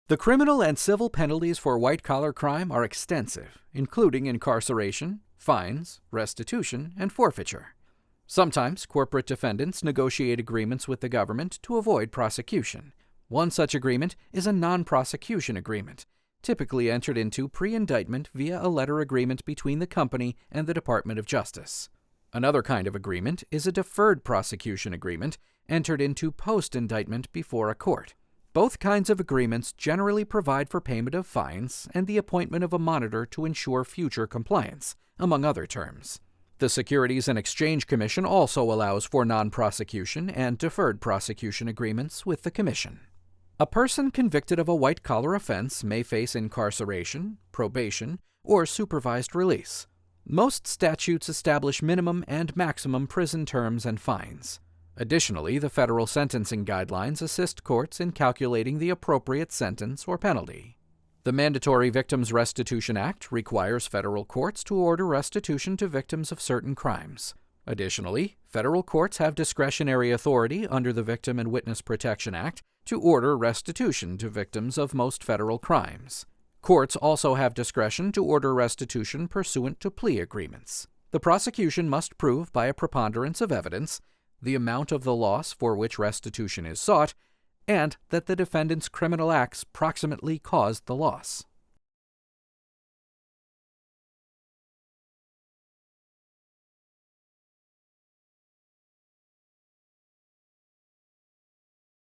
The criminal and civil penalties for white-collar crime are extensive, including incarceration, fines, restitution, and forfeiture. Sometimes corporate defendants negotiate agreements with the government to avoid prosecution. One such agreement is a non-prosecution agreement, typically entered into pre-indictment via a letter agreement between the company and the Department of Justice. Another kind of agreement is a deferred prosecution agreement entered into post-indictment before a court. Both kinds of agreements generally provide for payment of fines and the appointment of a monitor to ensure future compliance, among other terms. The Securities and Exchange Commission also allows for non-prosecution and deferred prosecution agreements with the Commission. A person convicted of a white-collar offense may face incarceration, probation, or supervised release. Most statutes establish minimum and maximum prison terms and fines. Additionally, the federal sentencing guidelines assist courts in calculating the appropriate sentence or penalty. The Mandatory Victims Restitution Act requires federal courts to order restitution to victims of certain crimes. Additionally, federal courts have discretionary authority under the Victim and Witness Protection Act to order restitution to victims of most federal crimes. Courts also have discretion to order restitution pursuant to plea agreements. The prosecution must prove by a preponderance of evidence the amount of the loss for which restitution is sought, and that the defendant's criminal acts proximately caused the loss.